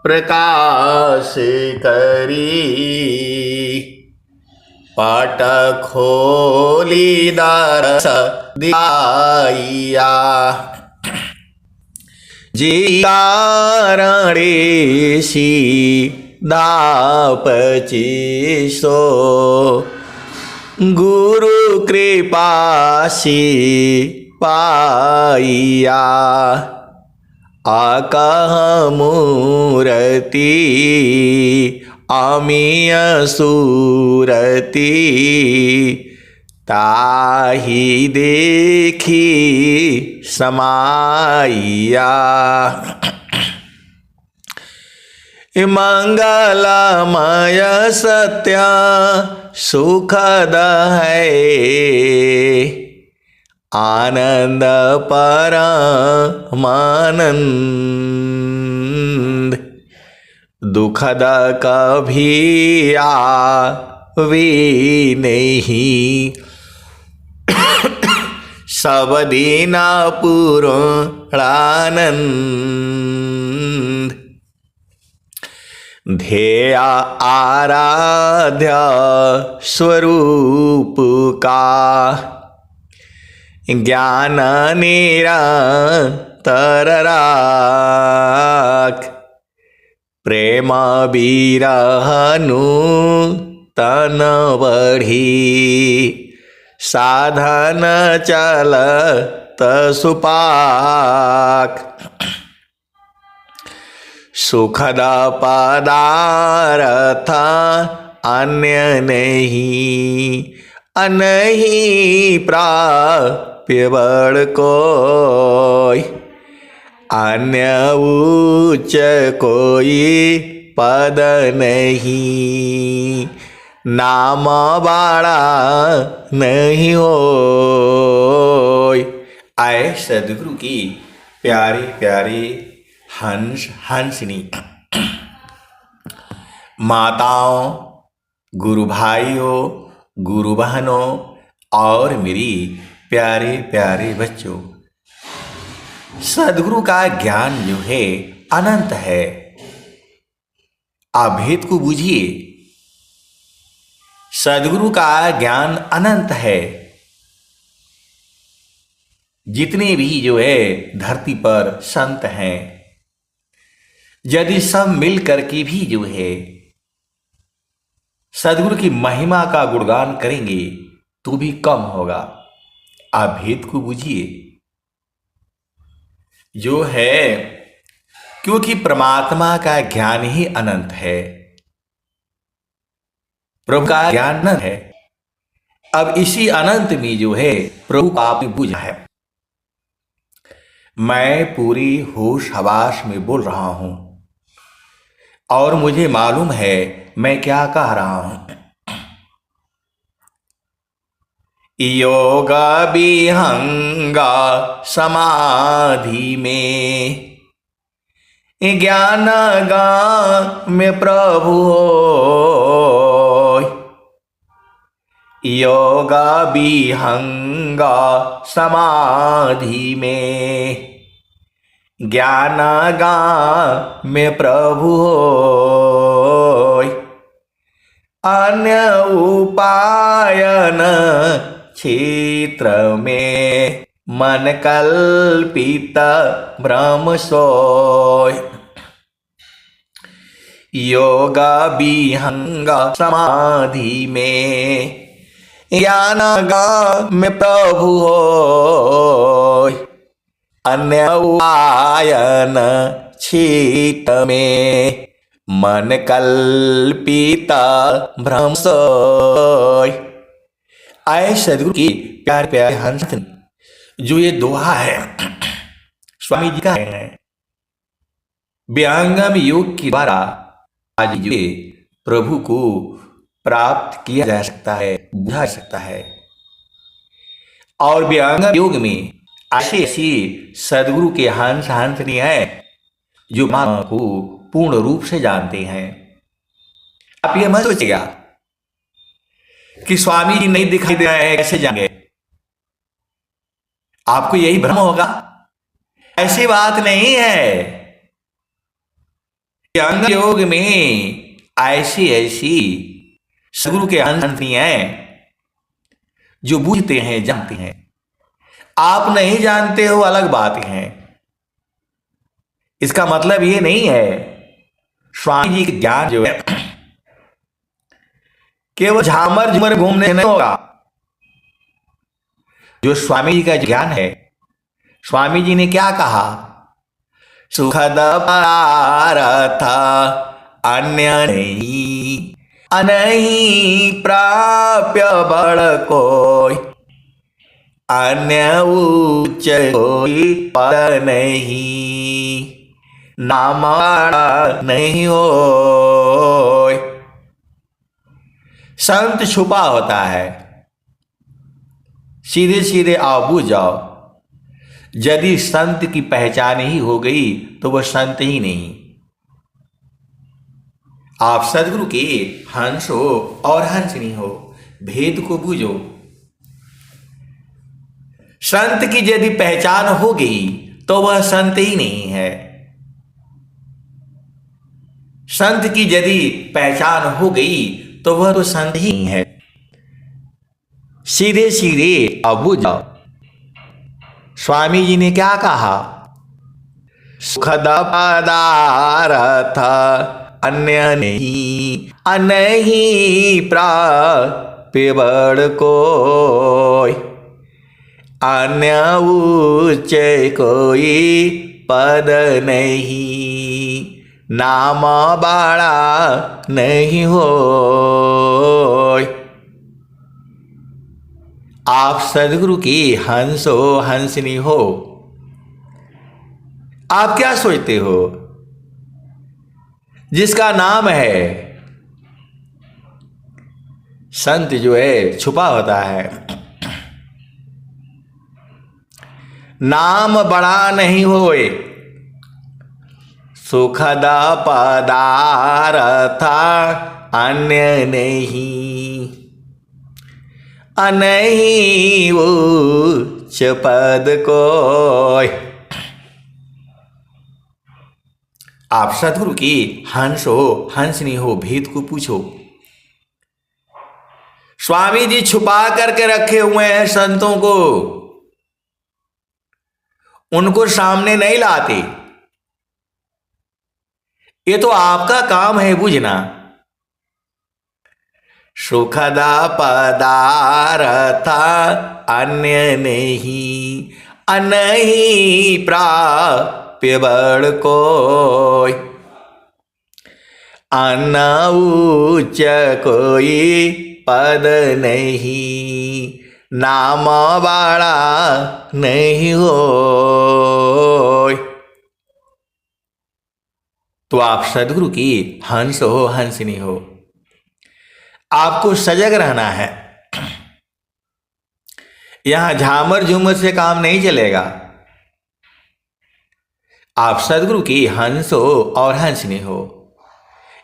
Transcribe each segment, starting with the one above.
प्रकाश करी पाट खोली दरस दिया जी कारणेशी दापचिसो गुरु कृपासी पाइया आकह मूर्ति अमीय सूरति ताहि देखी समाइया मंगलमय सत्य सुखद है आनंद परमानंद दुखद कभी आवे नहीं सब दिन पूर्णानंद ध्येय आराध्य स्वरूप का ज्ञान निरंतर राख प्रेम विरहनु तन बढ़ी साधन चलत सुपाक सुखद पदार्थ अन्य नहीं अनहीं प्राप्य बड़ कोई अन्य उच्च कोई पद नहीं नाम बाड़ा नहीं हो। आए सदगुरु की प्यारी प्यारी हंस हंसनी माताओं, गुरु भाइयों, गुरु बहनों और मेरी प्यारे प्यारे बच्चों, सदगुरु का ज्ञान जो है अनंत है। आप भेद को बूझिए। सदगुरु का ज्ञान अनंत है। जितने भी जो है धरती पर संत हैं, यदि सब मिल करके भी जो है सदगुरु की महिमा का गुणगान करेंगे तो भी कम होगा। आप भेद को बूझिए जो है, क्योंकि परमात्मा का ज्ञान ही अनंत है, प्रभु का ज्ञान अनंत है। अब इसी अनंत में जो है प्रभु को आपने बूझा है। मैं पूरी होश हवास में बोल रहा हूं और मुझे मालूम है मैं क्या कह रहा हूं। योग विहंगा समाधि में ज्ञान गान में प्रभु होय। योग विहंगा समाधि में ज्ञान गान में प्रभु होय। अन्य उपायन क्षेत्र में मन कल्पित भ्रम सोय। योग विहंग समाधि में ज्ञान गान में प्रभु होय। अन्य उपायन क्षेत्र में मन कल्पित भ्रम सोय। आए सदगुरु की प्यार प्यारे हंस, जो ये दोहा है स्वामी जी का है। व्यंगम योग के द्वारा आज जो प्रभु को प्राप्त किया जा सकता है, बुझा सकता है। और व्यंगम योग में ऐसी ऐसी सदगुरु के हंस हंसनी है जो मां को पूर्ण रूप से जानते हैं। आप ये मत सोचिएगा कि स्वामी जी नहीं दिखाई दे रहे हैं, कैसे जाएंगे। आपको यही भ्रम होगा, ऐसी बात नहीं है। व्यंग योग में ऐसी ऐसी सदगुरु के हंसी हैं जो बूझते हैं, जानते हैं। आप नहीं जानते हो अलग बात है, इसका मतलब ये नहीं है स्वामी जी का ज्ञान जो है केवल झामर झूमर घूमने से नहीं होगा। जो स्वामी जी का ज्ञान है, स्वामी जी ने क्या कहा, सुखद पदार्थ अन्य नहीं, अनहि प्राप्य बड़ कोई, अन्य उच्च कोई पद नहीं, नाम बड़ा नहीं होय। संत छुपा होता है, सीधे सीधे आओ बूझ जाओ। यदि संत की पहचान ही हो गई तो वह संत ही नहीं। आप सदगुरु के हंस हो और हंसनी हो, भेद को बूझो। संत की यदि पहचान हो गई तो वह संत ही नहीं है। संत की यदि पहचान हो गई तो वह तो संत ही नहीं है। सीधे सीधे अब बूझ जाओ। स्वामी जी ने क्या कहा, सुखद पदार्थ अन्य नहीं, अनहि प्राप्य बड़ कोई, अन्य उच्च कोई पद नहीं, नाम बड़ा नहीं होय। आप सदगुरु की हंस हो, हंसनी हो। आप क्या सोचते हो, जिसका नाम है संत जो है छुपा होता है, नाम बड़ा नहीं होए, सुखद पदार्थ अन्य नहीं, अनहि उच्च पद कोय। आप सदगुरु की हंस हो, हंसनी हो, भेद को पूछो। स्वामी जी छुपा करके रखे हुए हैं संतों को, उनको सामने नहीं लाते। ये तो आपका काम है बुझना। सुखद पदार्थ अन्य नहीं, अनहि प्राप्य बड़ कोई, अन्य उच्च कोई पद नहीं, नाम बड़ा नहीं होय। तो आप सदगुरु की हंस हो, हंसनी हो। आपको सजग रहना है। यहां झामर झूमर से काम नहीं चलेगा। आप सदगुरु की हंस हो और हंसनी हो।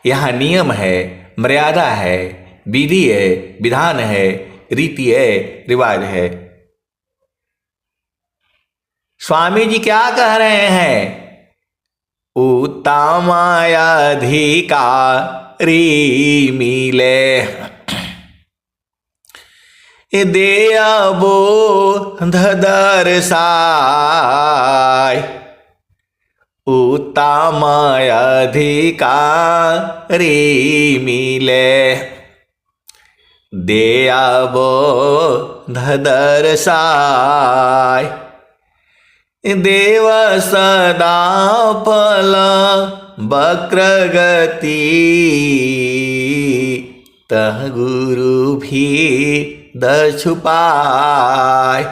यहां नियम है, मर्यादा है, विधि है, विधान है, रीति है, रिवाज है। स्वामी जी क्या कह रहे हैं, उत्तमाधिकारी मिले देबो दर्शाय, उत्तमाधिकारी मिले देबो दर्शाय, देव सदा फल वक्र गति, तह गुरु भी द छुपाय।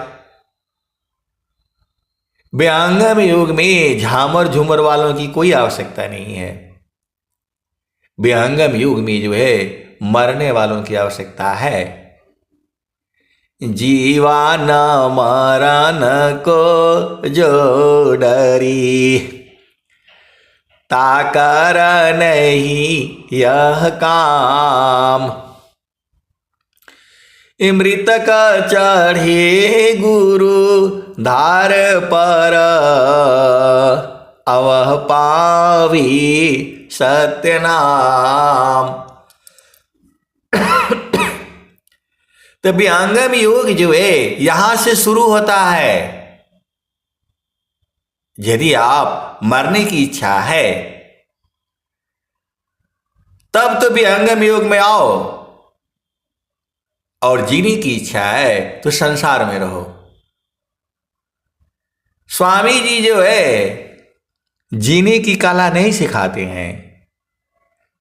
व्यंगम योग में झामर झूमर वालों की कोई आवश्यकता नहीं है। व्यंगम युग में जो है मरने वालों की आवश्यकता है। जीवन मरण को जो डरी, ताकर नहीं यह काम, मृतक चढ़े गुरु धार पर, अवह पावी सत्य नाम। तो विहंगम योग जो है यहां से शुरू होता है। यदि आप मरने की इच्छा है तब तो विहंगम योग में आओ, और जीने की इच्छा है तो संसार में रहो। स्वामी जी जो है जीने की कला नहीं सिखाते हैं,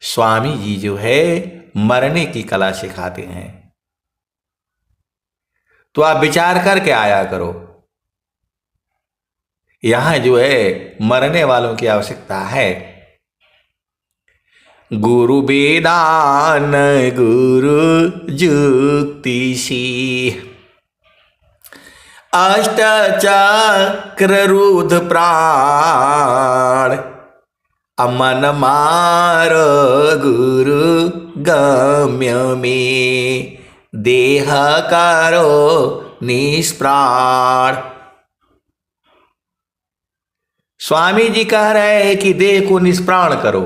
स्वामी जी जो है मरने की कला सिखाते हैं। तो आप विचार करके आया करो। यहां जो है मरने वालों की आवश्यकता है। गुरु वेदान गुरु जुक्तिशी, अष्ट चक्र रुद्र प्राण, अमन मार गुरु गम्य में, देह करो निष्प्राण। स्वामी जी कह रहे हैं कि देह को निष्प्राण करो।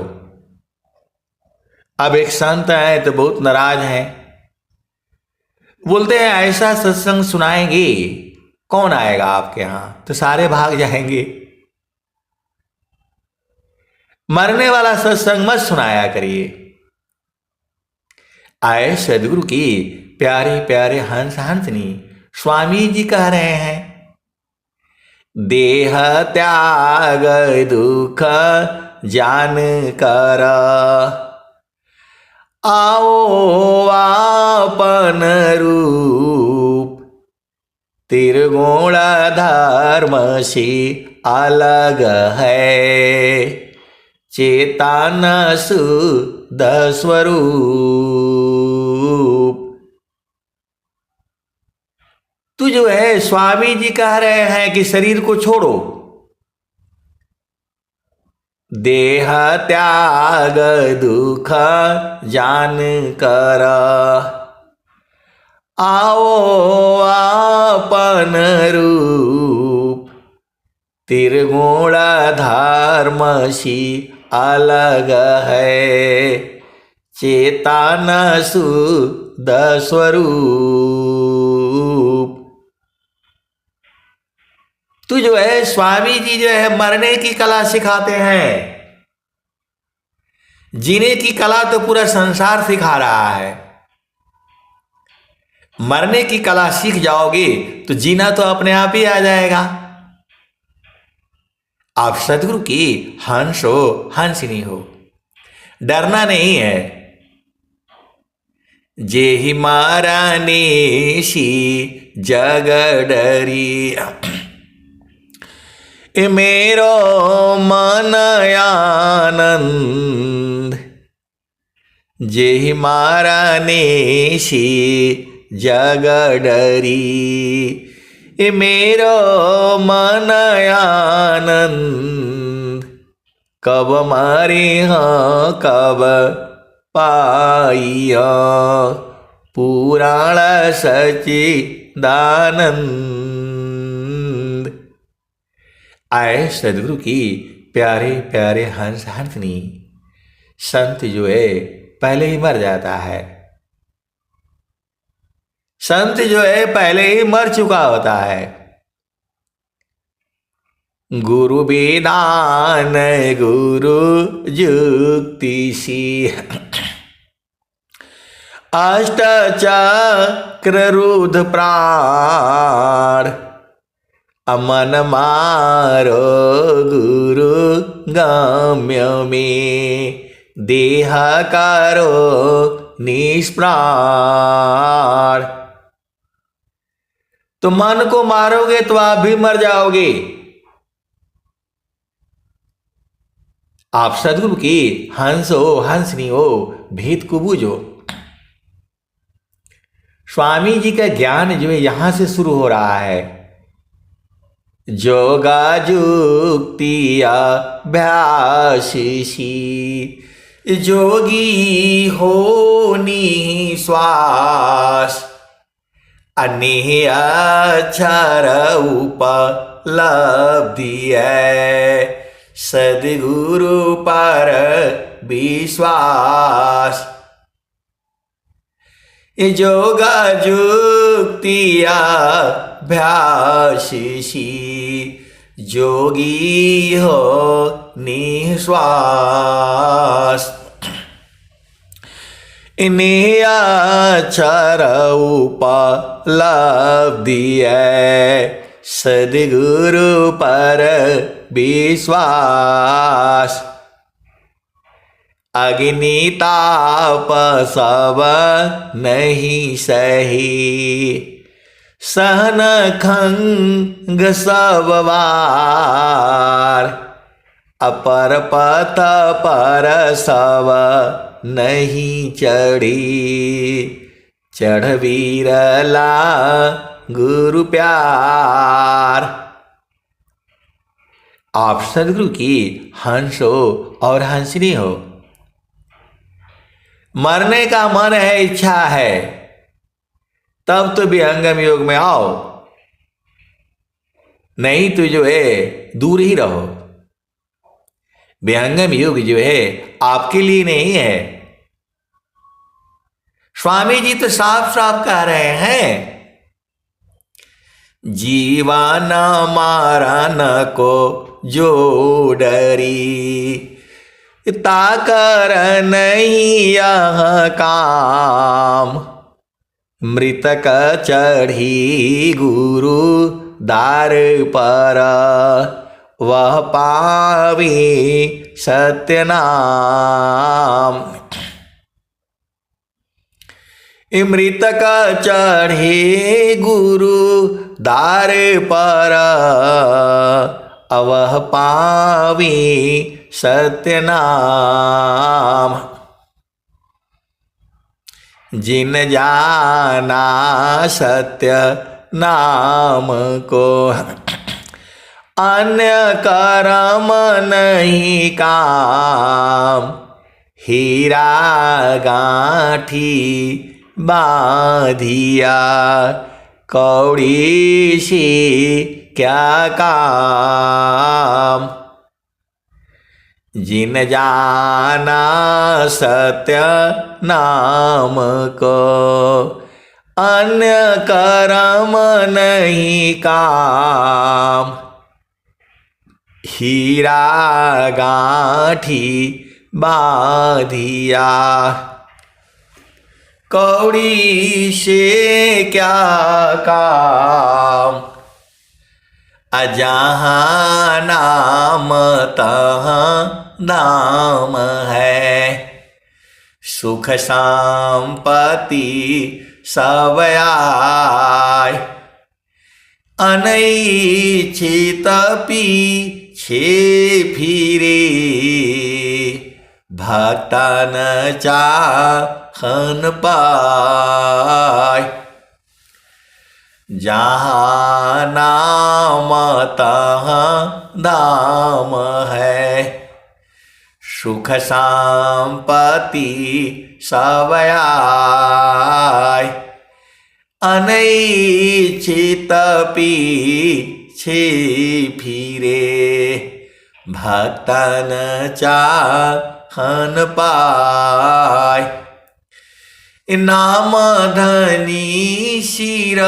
अब एक संत है तो बहुत नाराज हैं, बोलते हैं ऐसा सत्संग सुनाएंगे कौन आएगा आपके यहां, तो सारे भाग जाएंगे। मरने वाला सत्संग मत सुनाया करिए। आए सदगुरु की प्यारे प्यारे हंस हंसनी स्वामी जी कह रहे हैं, देह त्याग दुख जान कर, आओ आपन रूप, त्रिगुण धर्म से अलग है, चेतन शुद्ध स्वरूप। तू जो है स्वामी जी कह रहे हैं कि शरीर को छोड़ो, देह त्याग दुख जान कर, आओ आपन रूप, त्रिगुण धर्म सी अलग है, चेतन शुद्ध स्वरूप। तू जो है स्वामी जी जो है मरने की कला सिखाते हैं, जीने की कला तो पूरा संसार सिखा रहा है। मरने की कला सीख जाओगे तो जीना तो अपने आप ही आ जाएगा। आप सदगुरु की हंस हो हंसनी हो, डरना नहीं है। जेहि माराने सी जग डरी, मेरो मन आनंद, जेहि माराने सी जग डरी, मेरो मन आनंद, कब मारे हाँ कब पाइया, पुराण सच्चिदानंद। आए सदगुरु की प्यारे प्यारे हंस हंसनी, संत जो है पहले ही मर जाता है। संत जो है पहले ही मर चुका होता है। गुरु वेदान गुरु जुक्तिशी, अष्ट चक्र रुद्र प्राण, अमन मारो गुरु गम्य में, देह करो निष्प्राण। तो मन को मारोगे तो आप भी मर जाओगे। आप सदगुरु की हंस हो हंसनी हो, भेद को बूझो। स्वामी जी का ज्ञान जो है यहां से शुरू हो रहा है। जोगा जुक्तिया भ्यासी, जोगी होनी श्वास, अनेह अक्षर उपलब्धि है, सदगुरु पर विश्वास। योगा जुक्तिया अभ्यासी जोगी हो निश्वास। नियाचर उपलब्धि है सद्गुरु पर विश्वास। अग्नि ताप सब नहीं सही सहन खंग सब वार। अपर पथ पर सब नहीं चढ़ी चढ़ विरला गुरु प्यार। आप सदगुरु की हंस हो और हंसनी हो, मरने का मन है, इच्छा है, तब तो विहंगम योग में आओ, नहीं तो जो है दूर ही रहो। विहंगम योग जो है आपके लिए नहीं है। स्वामी जी तो साफ साफ कह रहे हैं, जीवन मारन को जो डरी ताकर नहीं यह काम। मृतक चढ़ी गुरु दार पर वह पावी सत्य नाम। मृतक चढ़े गुरु दार पर अवह पावी सत्य नाम। जिन जाना सत्य नाम को अन्य कर्म नहीं काम। हीरा गांठी बांधिया कौड़ी सी क्या काम। जिन जाना सत्य नाम को अन्य कर्म नहीं काम। हीरा गांठी बांधिया कौड़ी से क्या काम। अजहाँ नाम तहाँ दाम है। सुख संपत्ति सब आय। अनैच्छित पीछे फिरे भक्तन चाहन पाय। जहाँ नाम तहाँ दाम है। सुख संपत्ति सब आय। अनैच्छित पीछे फिरे भक्तन चाहन पाय। नाम धनी शिर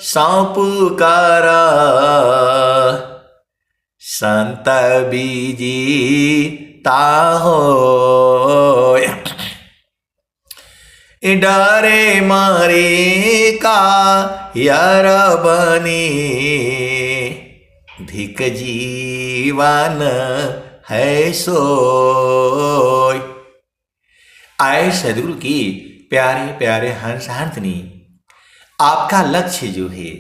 सौंप कर संत बीजी ताहो। डरे मरे का यार बने धिक जीवन है सोय। आए सदगुरु की प्यारे प्यारे हंस हंसनी, आपका लक्ष्य जो है,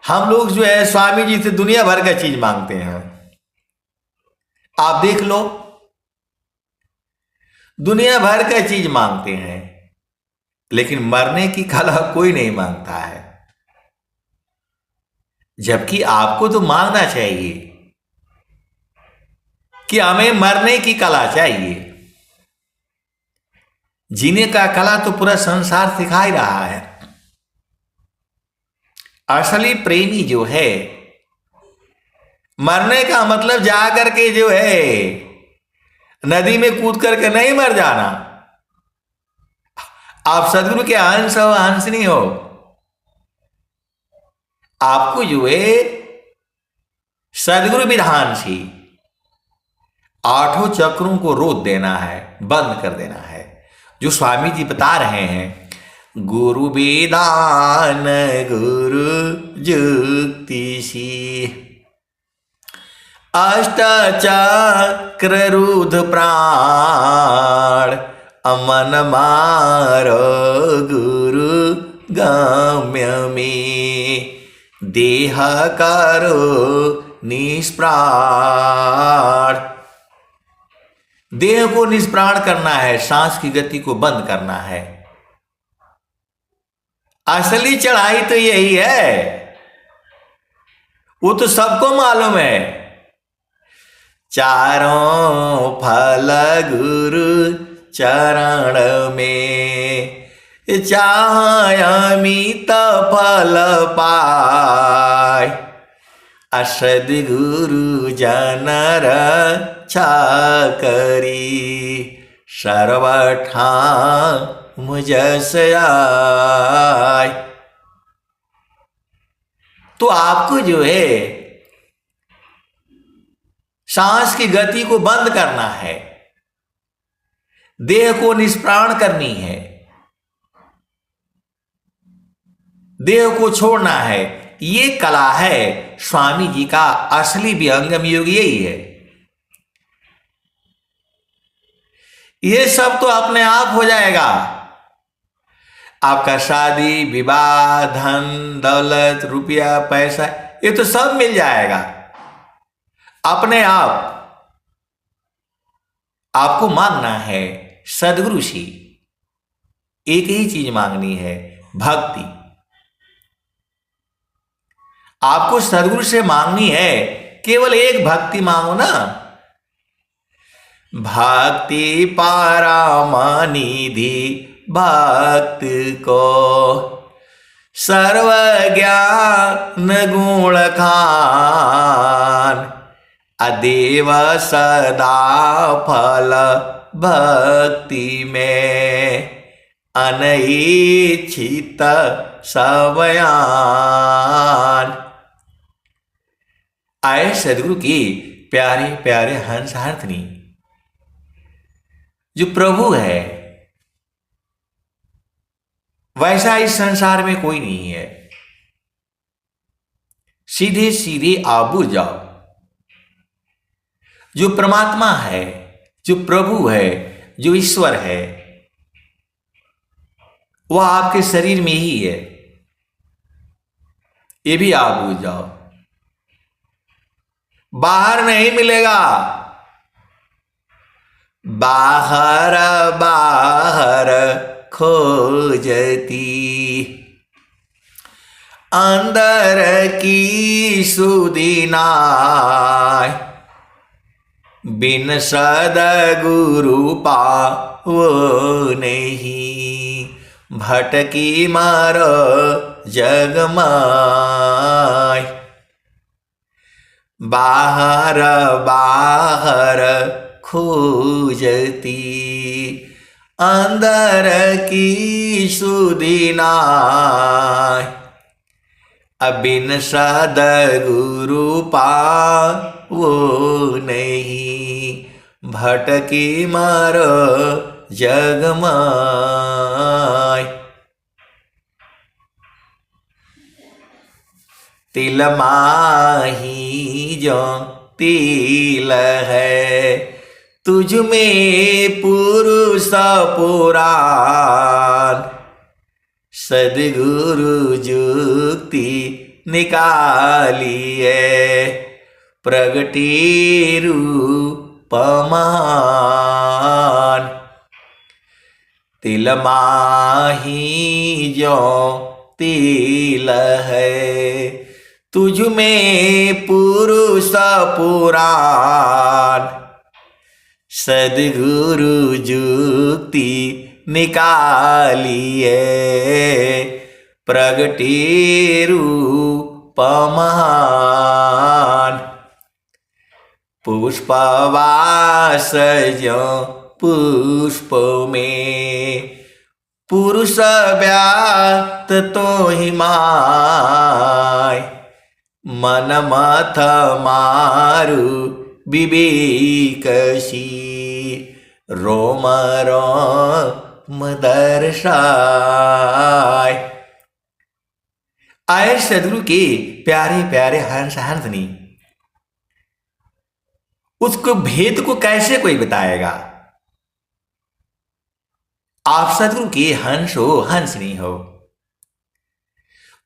हम लोग जो है स्वामी जी से दुनिया भर का चीज मांगते हैं। आप देख लो, दुनिया भर का चीज मांगते हैं, लेकिन मरने की कला कोई नहीं मांगता है। जबकि आपको तो मांगना चाहिए कि हमें मरने की कला चाहिए। जीने का कला तो पूरा संसार सिखा ही रहा है। असली प्रेमी जो है, मरने का मतलब जाकर के जो है नदी में कूद करके नहीं मर जाना। आप सदगुरु के अंश हो, अंश नहीं हो। आपको जो है सदगुरु विधान से आठों चक्रों को रोक देना है, बंद कर देना है। जो स्वामी जी बता रहे हैं, गुरु विधान गुरु जुक्तिसी, अष्ट चक्र रुद्र प्राण, अमन मारो गुरु गम्य में, देह करो निष्प्राण। देह को निष्प्राण करना है, सांस की गति को बंद करना है। असली चढ़ाई तो यही है, वो तो सबको मालूम है। चारों फल गुरु चरण में, चाह अमित फल पाय, सद्गुरु जनर करी, सर्वठा मुझस आय। तो आपको जो है सांस की गति को बंद करना है, देह को निष्प्राण करनी है, देह को छोड़ना है। ये कला है स्वामी जी का असली विहंगम योग, यही है। ये सब तो अपने आप हो जाएगा। आपका शादी विवाह, धन दौलत, रुपया पैसा, ये तो सब मिल जाएगा अपने आप। आपको मांगना है सदगुरु से, एक ही चीज मांगनी है, भक्ति। आपको सदगुरु से मांगनी है, केवल एक भक्ति मांगो ना। भक्ति पारमानिधि भक्त को, सर्वज्ञान गुण खान, अदेव सदा फल भक्ति में, अनइच्छित सवयान। आए सदगुरु की प्यारे प्यारे हंस हारथनी, जो प्रभु है वैसा इस संसार में कोई नहीं है। सीधे सीधे आबू जाओ। जो परमात्मा है, जो प्रभु है, जो ईश्वर है, वह आपके शरीर में ही है। ये भी आप बुझ जाओ, बाहर नहीं मिलेगा। बाहर बाहर खोजती, अंदर की सुदीनाय, बिन सद्गुरु पावो नहीं, भटकी मारो जगमाय। बाहर बाहर खोजती, अंदर की सुदीनाय, बिन सद्गुरु पावो नहीं, भटकी मारो जगमाय। तिल माही जो तिल है, तुझ में पुरुष पुराण, सद्गुरु जुक्ति निकालिए, प्रगटी रूपमान। तिल माही जो तिल है, तुझ में पुरुष पुराण, सद्गुरु जुक्ति निकालिए, प्रगटी रूपमान। पुष्पवास ज्यों पुष्प में, पुरुष व्याप्त तो ही माय, मन मथ मारु विवेकसी, रोम रोम दर्शाय। आए सदगुरु के प्यारे प्यारे हंस हंसनी, उसको भेद को कैसे कोई बताएगा। आप सदगुरु के हंस हो हंसनी हो,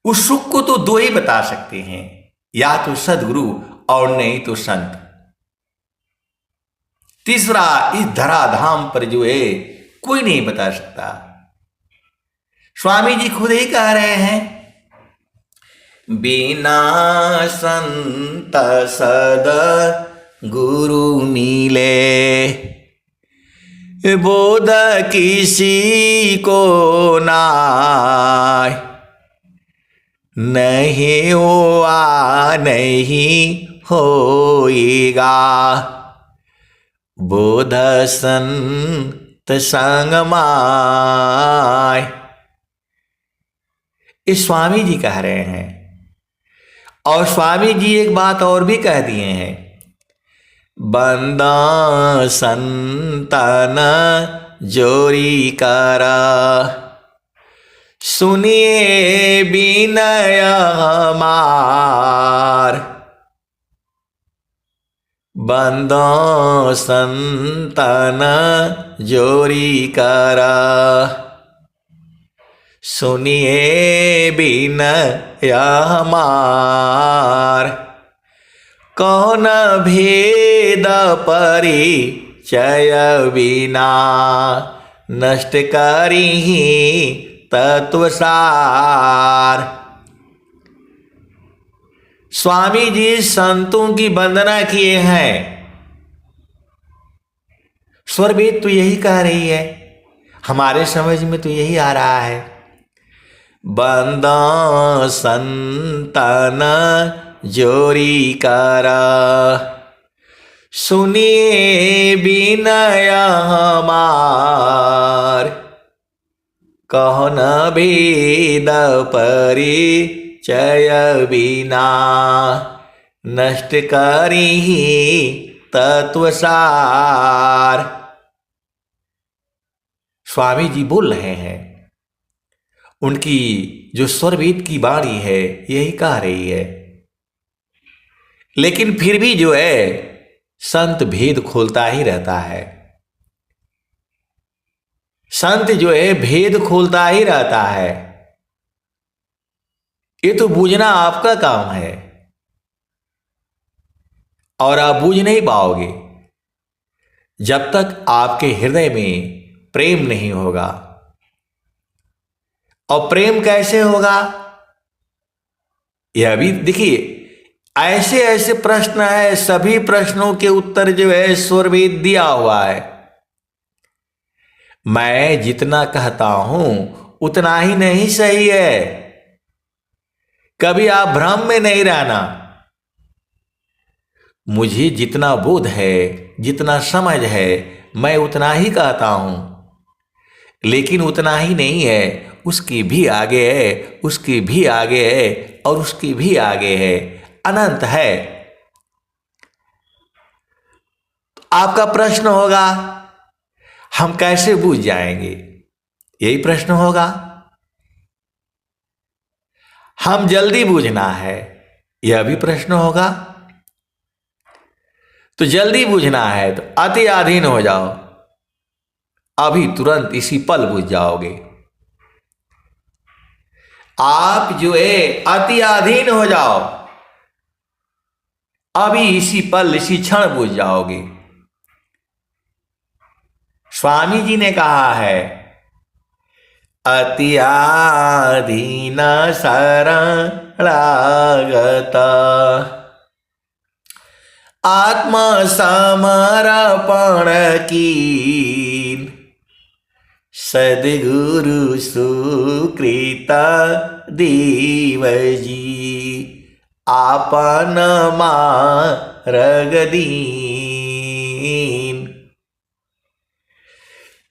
उस सुख को तो दो ही बता सकते हैं, या तो सदगुरु और नहीं तो संत। तीसरा इस धराधाम पर जो है कोई नहीं बता सकता। स्वामी जी खुद ही कह रहे हैं, बिना संत सद गुरु मिले, बोध किसी को नाय, नहीं हुआ नहीं होएगा, बोध संत संग माय। इस स्वामी जी कह रहे हैं। और स्वामी जी एक बात और भी कह दिए हैं, बंदा संतन जोरी करा, सुनिए विनय हमार, बंदा संतन जोरी करा, सुनिए विनय हमार, कौन भेद परिचय बिना, नष्ट करी तत्वसार। स्वामी जी संतों की वंदना किए हैं। स्वर वेद तो यही कह रही है, हमारे समझ में तो यही आ रहा है, बंदा संतन जोरी करा, सुनिए विनय हमार, कौन भेद परिचय बिना, नष्ट करी तत्वसार। स्वामी जी बोल रहे हैं, उनकी जो स्वरवेद की वाणी है यही कह रही है। लेकिन फिर भी जो है संत भेद खोलता ही रहता है, संत जो है भेद खोलता ही रहता है। ये तो बूझना आपका काम है, और आप बूझ नहीं पाओगे जब तक आपके हृदय में प्रेम नहीं होगा। और प्रेम कैसे होगा, यह भी देखिए, ऐसे ऐसे प्रश्न है, सभी प्रश्नों के उत्तर जो है स्वरवेद दिया हुआ है। मैं जितना कहता हूं उतना ही नहीं सही है, कभी आप भ्रम में नहीं रहना। मुझे जितना बोध है, जितना समझ है, मैं उतना ही कहता हूं, लेकिन उतना ही नहीं है, उसके भी आगे है, उसके भी आगे है, और उसके भी आगे है, अनंत है। तो आपका प्रश्न होगा, हम कैसे बूझ जाएंगे, यही प्रश्न होगा। हम जल्दी बूझना है, यह भी प्रश्न होगा। तो जल्दी बूझना है तो अति अधीन हो जाओ, अभी तुरंत इसी पल बूझ जाओगे। आप जो है अति अधीन हो जाओ, अभी इसी पल इसी क्षण बूझ जाओगे। स्वामी जी ने कहा है, अति अधीन शरणागत, आत्मसमर्पण कीन, सद्गुरु सुकृत देव जी, आपन मार्ग दीन।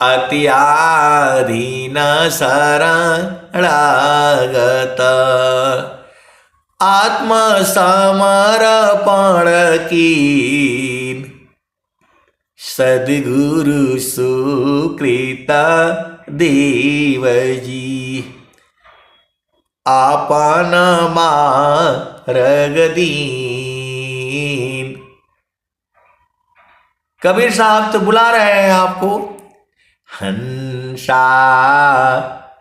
अत्याधीन शरणागत आत्मसमर्पण कीन सद्गुरु सुकृत देव जी आपन मार्ग दीन। कबीर साहब तो बुला रहे हैं आपको। हंसा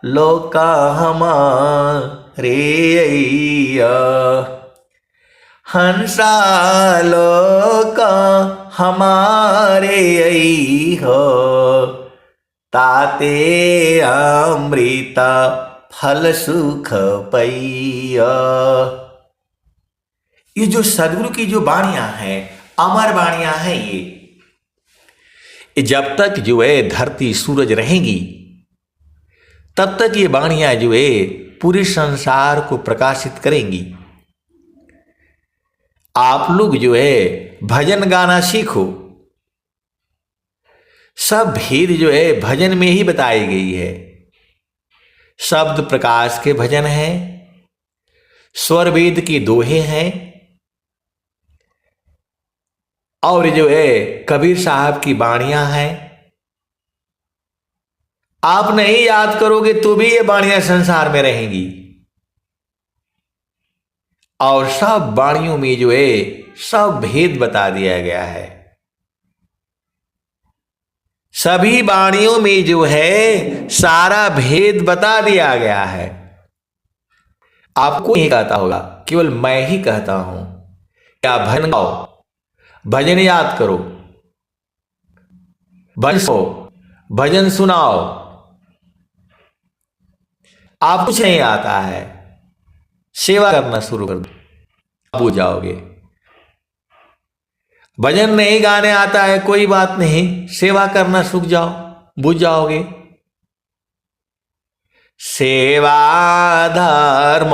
लोक हमारे अइया, हंसा लोक हमारे अइहो, ताते अमृत फल सुख पैया। ये जो सदगुरु की जो वाणियां हैं, अमर वाणियां हैं, ये जब तक जो है धरती सूरज रहेंगी तब तक ये वाणियां जो है पूरे संसार को प्रकाशित करेंगी। आप लोग जो है भजन गाना सीखो। सब भेद जो है भजन में ही बताई गई है। शब्द प्रकाश के भजन हैं, स्वर वेद के दोहे हैं, और जो है कबीर साहब की वाणियां हैं। आप नहीं याद करोगे तो भी ये वाणियां संसार में रहेंगी। और सब वाणियों में जो है सब भेद बता दिया गया है। सभी वाणियों में जो है सारा भेद बता दिया गया है। आपको नहीं कहता होगा, केवल मैं ही कहता हूं। क्या भजन गाओ, भजन याद करो, भजन सुनाओ। आप कुछ नहीं आता है, सेवा करना शुरू कर दो, बुझ जाओगे। भजन नहीं गाने आता है, कोई बात नहीं, सेवा करना सीख जाओ, बुझ जाओगे। सेवा धर्म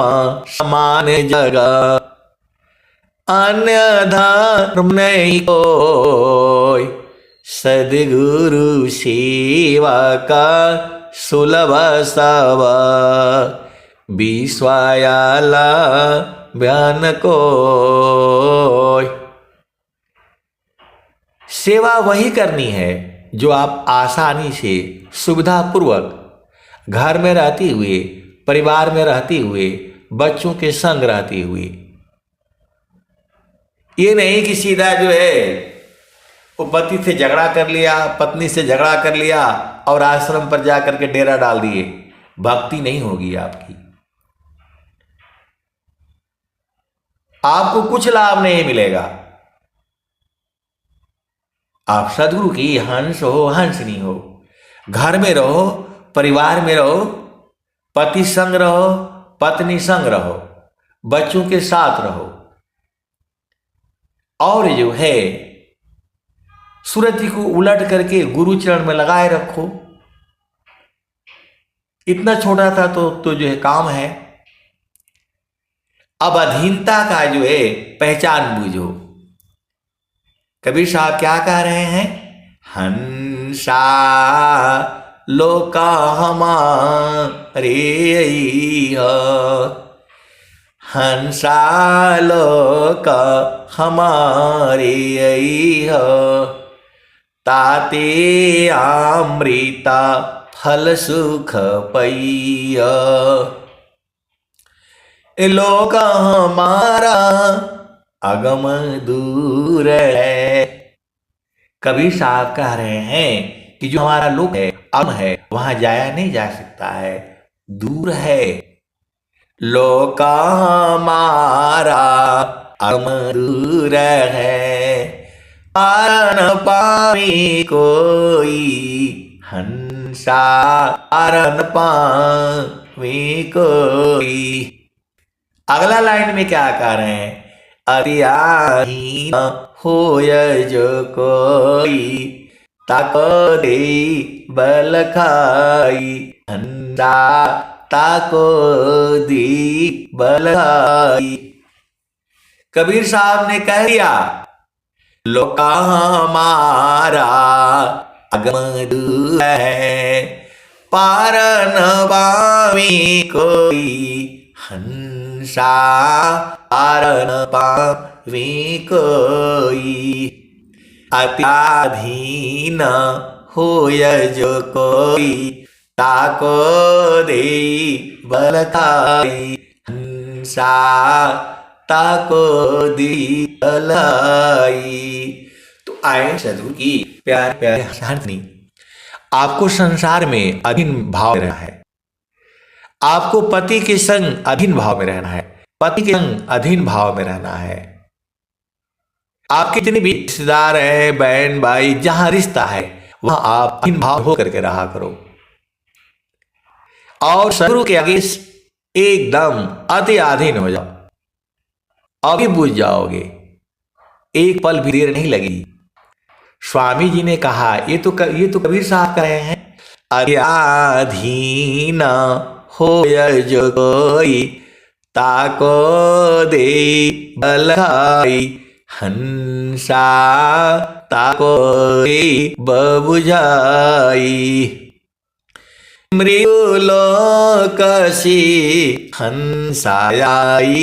समान जगह, अन्य धर्म नहीं कोई, सद्गुरु सेवा का सुलभ सब, विश्वायाला बयान कोई। सेवा वही करनी है जो आप आसानी से सुविधापूर्वक घर में रहते हुए, परिवार में रहते हुए, बच्चों के संग रहते हुए। ये नहीं कि सीधा जो है वो पति से झगड़ा कर लिया, पत्नी से झगड़ा कर लिया और आश्रम पर जाकर के डेरा डाल दिए। भक्ति नहीं होगी आपकी, आपको कुछ लाभ नहीं मिलेगा। आप सदगुरु की हंस हो, हंसनी हो। घर में रहो, परिवार में रहो, पति संग रहो, पत्नी संग रहो, बच्चों के साथ रहो, और जो है सुरति को उलट करके गुरु चरण में लगाए रखो। इतना छोटा था तो जो है काम है। अब अधीनता का जो है पहचान बूझो। कबीर साहब क्या कह रहे हैं? हंसा लोका हमारे अइहा, हंसा लोका हमारे अइहा, ताते अमृता फल सुख पैया। लोक हमारा अगम दूर है। कबीर साहब कह रहे हैं कि जो हमारा लोक है, अगम है, वहां जाया नहीं जा सकता है, दूर है। लोक हमारा अगम दूर है, पार न पावे कोई, हंसा पार न पावे कोई। अगला लाइन में क्या कह रहे हैं? अतियाहीन होय जो कोई, ताको दे बल खाई, हंसा ताको दी बल खाई। कबीर साहब ने कह दिया, लोका हमारा आगम दूर है, पार न पावे कोई हंसा, पार न पावे कोई। अत्याधीन होय जो कोई, ताको दे बलताई हंसा, ताको दी बलाई। तो आए सदगुरु की प्यार प्यारे शांति, आपको संसार में अधीन भाव में रहना है, आपको पति के संग अधीन भाव में रहना है, पति के संग अधीन भाव में रहना है। आपके जितने भी रिश्तेदार हैं, बहन भाई, जहां रिश्ता है वहां आप अधीन भाव होकर के रहा करो। और सदगुरु के आगे एकदम अति अधीन हो जाओ, अभी बुझ जाओगे, एक पल भी देर नहीं लगेगी। स्वामी जी ने कहा, ये तो कबीर साहब कह रहे हैं, अधीन होय जो कोई, ताको दे बलाई हंसा, ताको दे बबुझाई। मृत्युलोकसी हंसाई,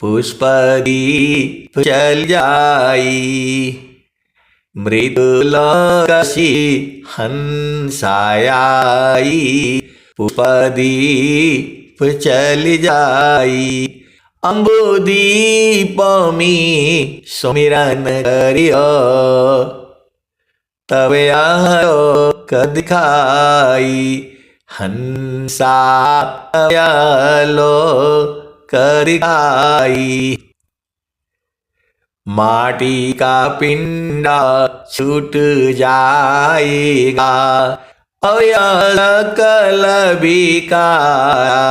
पुष्पदीप चल जाई। मृदुलोकसी हंसाई, पुष्पदीप चल जाई। अम्बुदीप में सुमिरन करियो, तब आयो दिखाई हंसा, लो दिखाई। माटी का पिंडा छूट जाएगा, सकल बिकाया।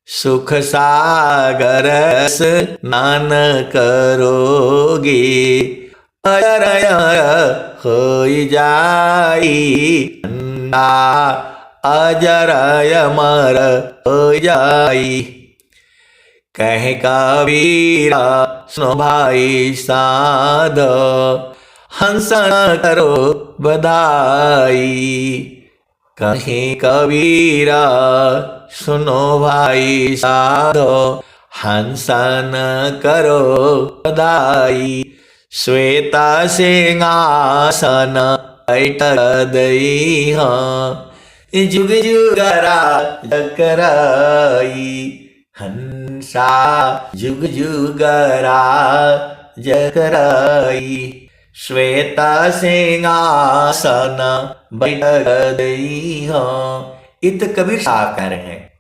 सुख सागर स्नान करोगे, अजर हो जाई ठंडा, अजर अमर हो जाई। कह कबीरा सुनो भाई साध, हंस न करो बधाई। कहे कबीरा सुनो भाई साध, हंस न करो बधाई। श्वेता सिंहासन बैठक दई, जुग जुगरा जकराई हंसा, जुग जुगरा जकराई। श्वेता सिंहासन बैठक दई। इत कबीर साहब कह रहे हैं,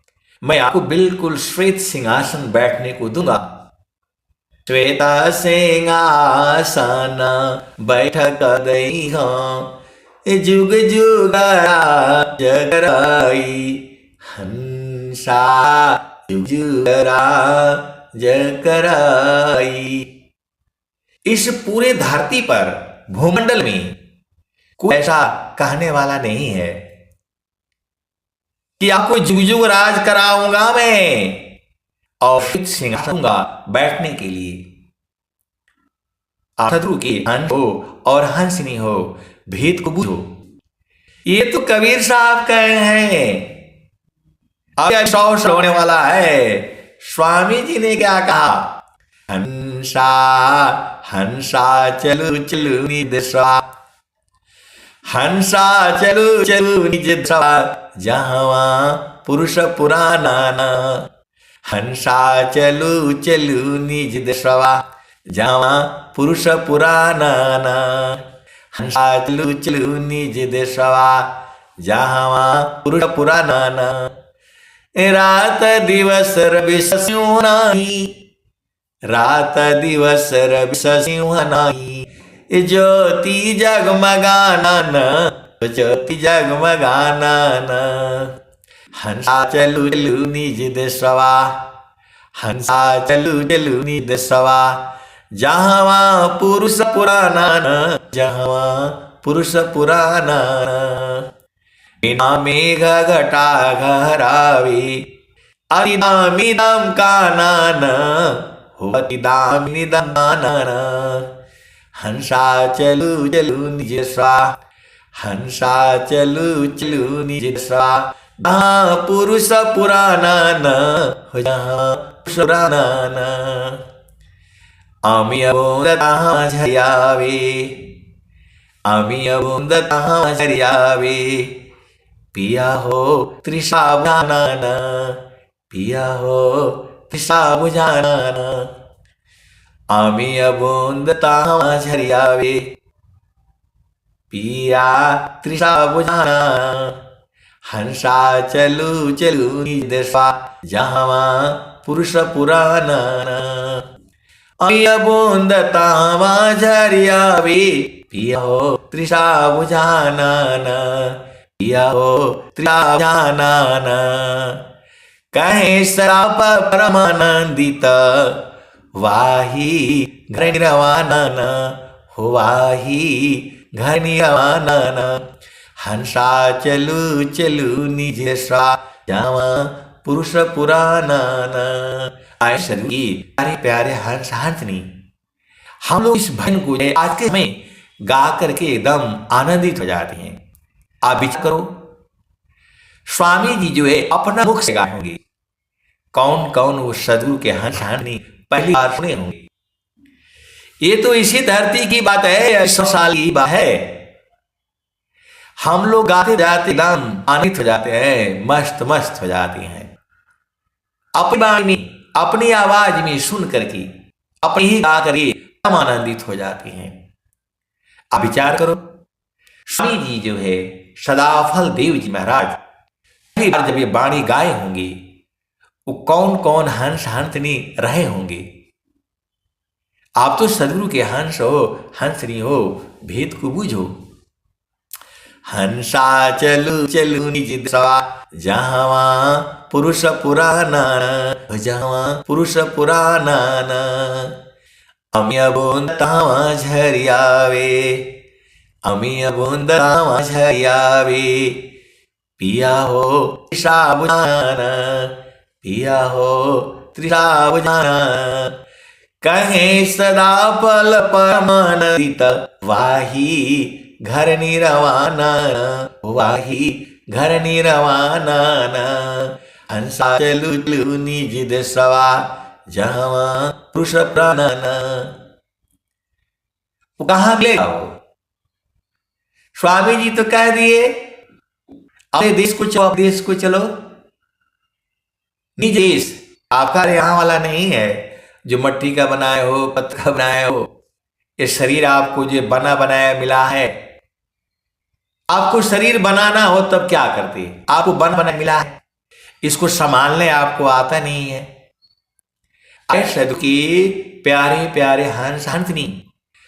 मैं आपको बिल्कुल श्वेत सिंहासन बैठने को दूंगा। श्वेता सिंहासन बैठक दई, जुग जुगरा जगराई हंसा, जुग जुगरा जगराई। इस पूरे धरती पर भूमंडल में कोई ऐसा कहने वाला नहीं है कि आपको जुग जुग राज कराऊंगा मैं और सिंहासन बैठने के लिए। आप शत्रु के हंस हो और हंसनी हो, भेद को बूझो। ये तो कबीर साहब कहे हैं, अब सौ होने वाला है। स्वामी जी ने क्या कहा? हंसा हंसा चलू चलू निज सवा, हंसा चलू चलू निज सवा, जहाँ पुरुष पुराना ना। हंसा चलू चलू निज देशवा, जहाँ पुरुष पुराना ना। हंसा चलू चलू निज देशवा, जहाँ पुरुष पुराना ना। रात दिवस रवि सिंह नाही, रात दिवस रवि सिंह नाही। ज्योति जगमगाना न, ज्योति जगमगाना न। हंसा चलू चलू निज देशवा, हंसा चलू चलू निज देशवा, जहाँ पुरुष पुराना न, जहाँ पुरुष पुराना न। बिना मेघ घटा घरावे, अरिदामिदम कानन होवति दामिनी दानना। हंसा चलु चलु निज स्वा, हंसा चलु चलु निज स्वा, जहाँ पुरुष पुराना न हो, जहाँ पुरुष पुराना न। अमिय बूंद तहाँ झरियावे, अमिय बूंद तहाँ झरियावे, पिया हो तृषा बुझाना न, पिया हो तृषा बुझाना न। अमिय बूंद तहाँ झरियावे, पिया तृषा बुझाना। हंसा चलु चलु निज स्वा, जहाँ पुरुष पुराना न। अमिय बूंद तहाँ झरियावे, पिया हो तृषा बुझाना न, पिया हो तृषा बुझाना न। कहे सराप परमानंदित, वाही घर निरवाना न हो, वाही घर निरवाना न। हंसा चलु चलु निज स्वा, जहाँ पुरुष पुराना न। आए सभी प्यारे प्यारे हंस हंसनी, हम लोग इस भजन को आज के समय गा करके एकदम आनंदित हो जाते हैं। आप विचार करो, स्वामी जी जो है अपना मुख से गाए होंगे, कौन कौन वो सदगुरु के हंस हंसनी पहली बार सुने होंगे। ये तो इसी धरती की बात है, 100 साल की बात है। हम लोग गाते जाते एकदम आनंदित हो जाते हैं, मस्त मस्त हो जाते हैं। अपनी बाणी में, अपनी आवाज में सुन करके, अपनी ही गा करके हम आनंदित हो जाते हैं। आप विचार करो, स्वामी जी जो है सदाफल देव जी महाराज पहली बार जब ये बाणी गाए होंगे, वो कौन कौन हंस हंसनी रहे होंगे। आप तो सदगुरु के हंस हो, हंसनी हो, भेद को बूझो। हंसा चलु चलु निज स्वा, जहाँ पुरुष पुराना न, जहाँ पुरुष पुराना न। अमिय बूंद तहाँ झरियावे, अमिय बूंद तहाँ झरियावे, पिया हो तृषा बुझाना, पिया हो तृषा बुझाना। कहे सदा पल परमानंदित, वाही घर निरवाना, वाही घर निरवाना न। हंसा चलु चलु निज स्वा, जहाँ पुरुष पुराना न। वो कहाँ मिलेगा वो? स्वामी जी तो कह दिए, अपने देश को चलो, अपने देश को चलो। निज देश आपका यहाँ वाला नहीं है, जो मट्टी का बनाए हो, पत्थर का बनाए हो। ये शरीर आपको जो बना बनाया मिला है। आपको शरीर बनाना हो तब क्या करते? आपको बन बना मिला है, इसको संभालने आपको आता नहीं है। ऐसे की प्यारे प्यारे हंस हंसनी,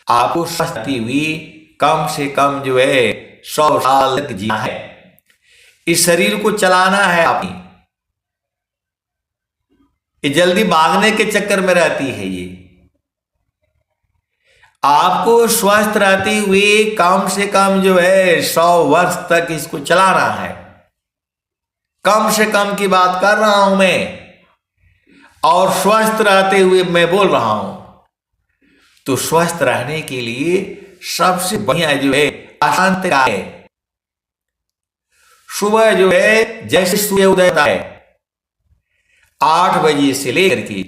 आपको स्वस्थ हुई कम से कम जो है 100 साल तक जीना है। इस शरीर को चलाना है आपकी। ये जल्दी भागने के चक्कर में रहती है। ये आपको स्वस्थ रहते हुए कम से कम जो है 100 वर्ष तक इसको चलाना है। कम से कम की बात कर रहा हूं मैं, और स्वस्थ रहते हुए मैं बोल रहा हूं। तो स्वस्थ रहने के लिए सबसे बढ़िया जो है आसान तरीका है, सुबह जो है जैसे सूर्य उदय होता है 8 बजे से लेकर के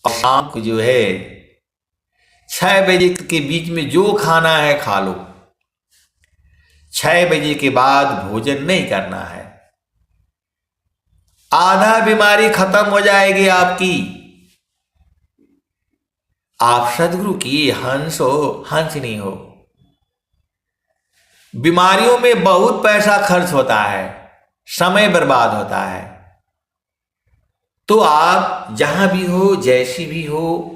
और शाम को जो है 6 बजे के बीच में जो खाना है खा लो। 6 बजे के बाद भोजन नहीं करना है। आधा बीमारी खत्म हो जाएगी आपकी। आप सदगुरु की हंस हो, हंस नहीं हो। बीमारियों में बहुत पैसा खर्च होता है, समय बर्बाद होता है। तो आप जहां भी हो, जैसी भी हो,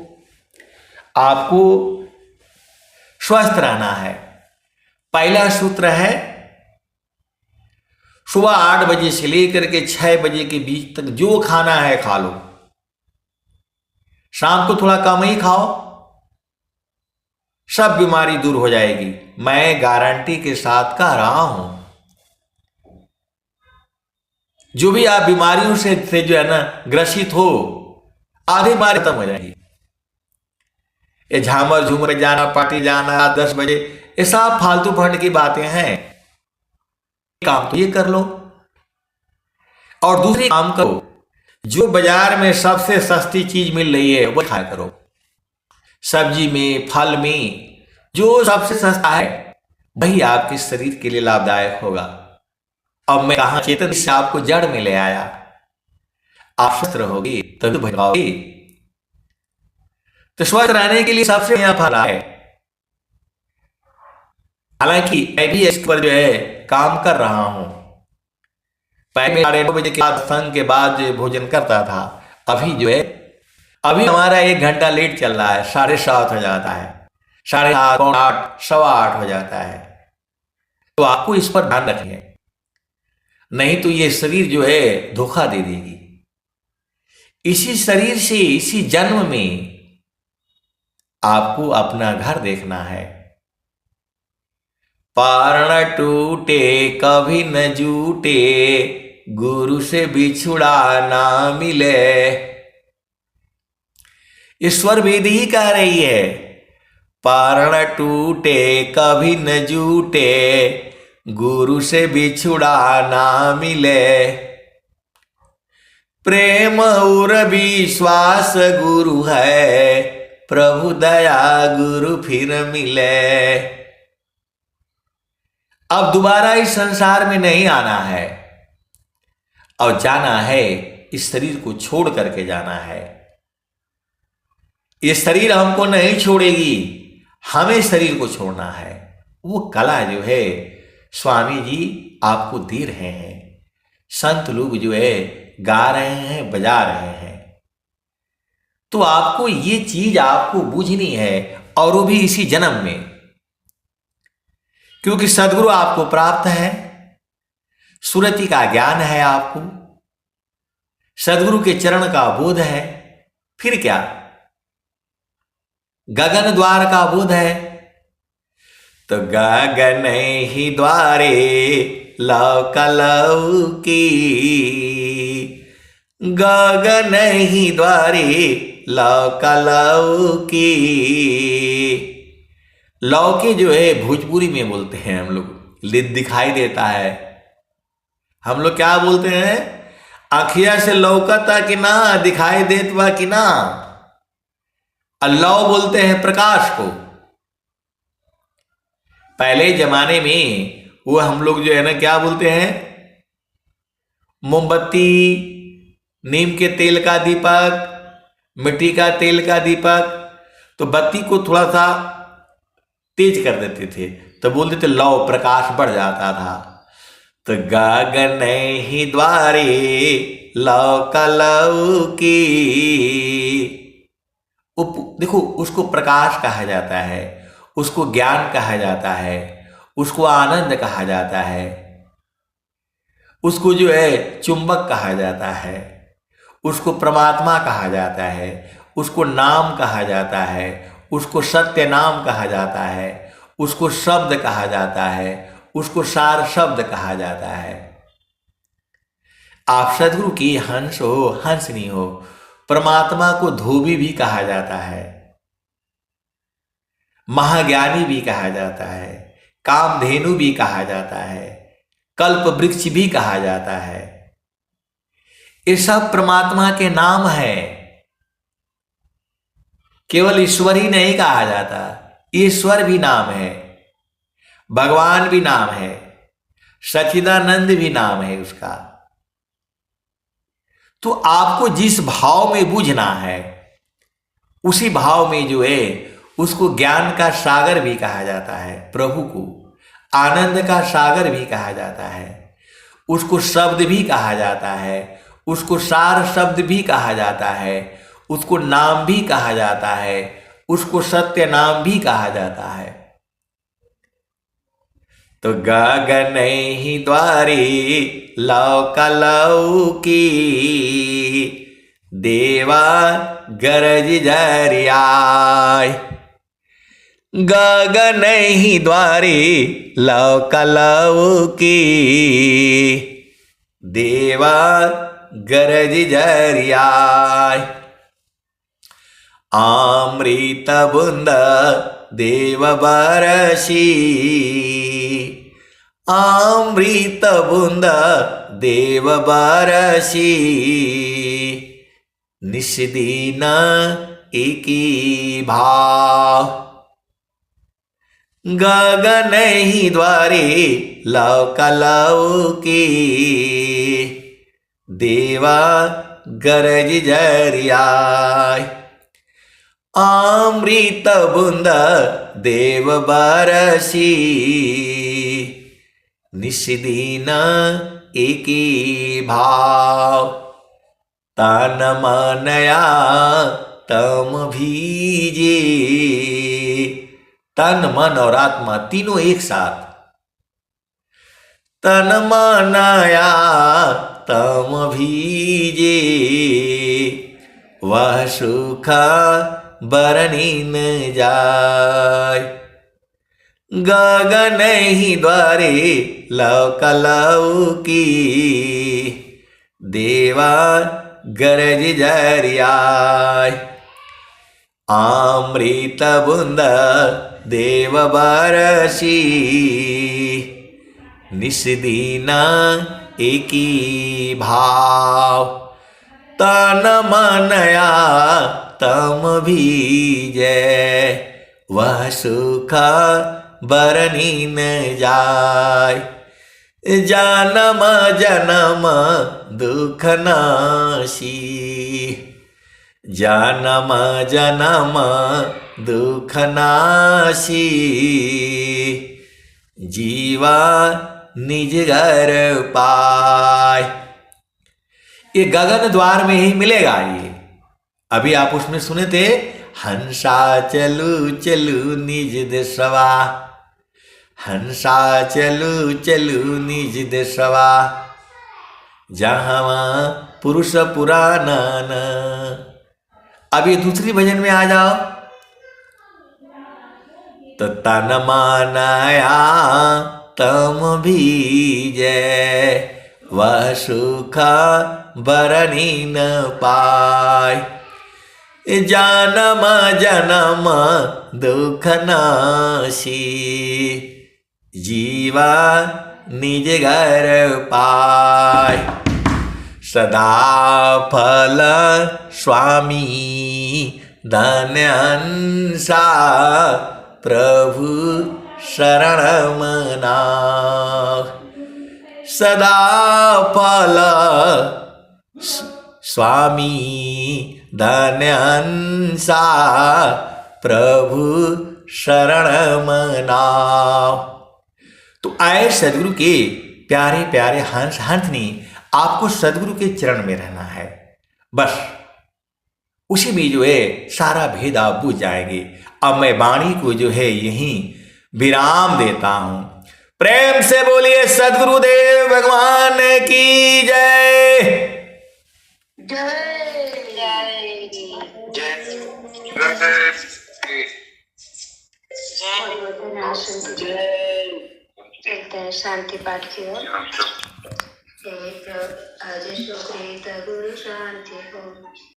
आपको स्वस्थ रहना है। पहला सूत्र है सुबह 8 बजे से लेकर के 6 बजे के बीच तक जो खाना है खा लो। शाम को थोड़ा कम ही खाओ, सब बीमारी दूर हो जाएगी। मैं गारंटी के साथ कह रहा हूं। जो भी आप बीमारियों से जो है ना ग्रसित हो, आधी बीमारी खत्म हो जाएगी। ये झामर झूमर जाना, पार्टी जाना 10 बजे, ये सब फालतू फंड की बातें हैं। काम तो ये कर लो और दूसरी काम करो, जो बाजार में सबसे सस्ती चीज मिल रही है वो खाया करो। सब्जी में, फल में जो सबसे सस्ता है वही आपके शरीर के लिए लाभदायक होगा। अब मैं कहा चेतन से आपको जड़ में ले आया, आप स्वस्थ रहोगे तभी भगाओगे। तो स्वस्थ रहने के लिए सबसे बढ़िया फल है। हालांकि मैं भी इस पर जो है काम कर रहा हूं। पहले 9:30 बजे के बाद संघ के बाद जो भोजन करता था, अभी जो है अभी हमारा 1 घंटा लेट चल रहा है, 7:30 हो जाता है, 7:30, 8, 8:15 हो जाता है। तो आपको इस पर ध्यान रखिए, नहीं तो ये शरीर जो है धोखा दे देगी। इसी शरीर से, इसी जन्म में आपको अपना घर देखना है। पार न टूटे कभी न जूटे, गुरु से बिछुड़ा ना मिले। ईश्वर वेद ही कह रही है, पार न टूटे कभी न जूटे, गुरु से बिछुड़ा ना मिले। प्रेम और विश्वास गुरु है, प्रभु दया गुरु फिर मिले। अब दोबारा इस संसार में नहीं आना है और जाना है, इस शरीर को छोड़ करके जाना है। ये शरीर हमको नहीं छोड़ेगी, हमें शरीर को छोड़ना है। वो कला जो है स्वामी जी आपको दे रहे हैं, संत लोग जो है गा रहे हैं, बजा रहे हैं। तो आपको ये चीज आपको बूझनी है, और वो भी इसी जन्म में, क्योंकि सदगुरु आपको प्राप्त है, सुरति का ज्ञान है, आपको सदगुरु के चरण का बोध है। फिर क्या, गगन द्वार का बोध है। तो गगन ही द्वारे लौकी, गगन ही द्वारे लौकी। लौकी जो है भोजपुरी में बोलते हैं हम लोग, दिखाई देता है। हम लोग क्या बोलते हैं, आखिया से लौकता कि ना, दिखाई देता कि ना। अल्लाह बोलते हैं प्रकाश को। पहले जमाने में वो हम लोग जो है ना क्या बोलते हैं, मोमबत्ती, नीम के तेल का दीपक, मिट्टी का तेल का दीपक, तो बत्ती को थोड़ा सा तेज कर देते थे तो बोलते थे लौ, प्रकाश बढ़ जाता था। तो गगन ही द्वारे लौकी, देखो उसको प्रकाश कहा जाता है, उसको ज्ञान कहा जाता है, उसको आनंद कहा जाता है, उसको जो है चुंबक कहा जाता है, उसको परमात्मा कहा जाता है, उसको नाम कहा जाता है, उसको सत्य नाम कहा जाता है, उसको शब्द कहा जाता है, उसको सार शब्द कहा जाता है। आप सदगुरु की हंस हो, हंसनी हो, परमात्मा को धोबी भी कहा जाता है, महाज्ञानी भी कहा जाता है, कामधेनु भी कहा जाता है, कल्प वृक्ष भी कहा जाता है। ये सब परमात्मा के नाम है। केवल ईश्वर ही नहीं कहा जाता, ईश्वर भी नाम है, भगवान भी नाम है, सच्चिदानंद भी नाम है उसका। तो आपको जिस भाव में बूझना है, उसी भाव में जो है उसको ज्ञान का सागर भी कहा जाता है, प्रभु को आनंद का सागर भी कहा जाता है, उसको शब्द भी कहा जाता है, उसको सार शब्द भी कहा जाता है, उसको नाम भी कहा जाता है, उसको सत्य नाम भी कहा जाता है। तो गगन ही द्वारे लौकी, देवा गरज जरियाय। गगन ही द्वारे लौकी, देवा गरज जरियाय। अमृत बूंद देव बरसी, अमृत बूंद देव बरसी, निस दिन एकी भाव। गगन ही द्वारे लौकी, देवा गरज जरियाय। अमृत बूंद देव बरसी, निस दिन एकी भाव। तन मनया तम भीजे, तन मन और आत्मा तीनों एक साथ। तन मनया तम भीजे, वह सुख बरनी न जाय। गगन ही द्वारे लौकी, देवा गरज जरियाय। अमृत बूंद देव बरसी, निस दिन एकी भाव। तन मनया तम भीजे, वह सुख बरनी न जाय। जन्म जन्म दुख नाशी, जन्म जन्म दुख नाशी, जीवा निज घर पाय। ये गगन द्वार में ही मिलेगा। ये अभी आप उसमें सुने थे, हंसा चलू चलू निज देशवा, हंसा चलू चलू निज देशवा, जहाँ पुरुष पुराना न। अब ये दूसरी भजन में आ जाओ तो तन मानया तम भीजे, वह सुख बरनी न पाय। जन्म जन्म दुख नाशी, जीवा निज घर पाय। सदा फल स्वामी धन्यंसा, प्रभु शरण मना। सदा फल स्वामी धन्यंसा, प्रभु शरण मना। तो आए सदगुरु के प्यारे प्यारे हंस हंसनी, आपको सदगुरु के चरण में रहना है। बस उसी में जो है सारा भेद आप बुझ जाएंगे। अब मैं वाणी को जो है यहीं विराम देता हूं। प्रेम से बोलिए सदगुरुदेव भगवान की जय। चलते हैं शांति पाठ की ओर। जय प्रभु, आज शुक्रित गुरु शांति हो।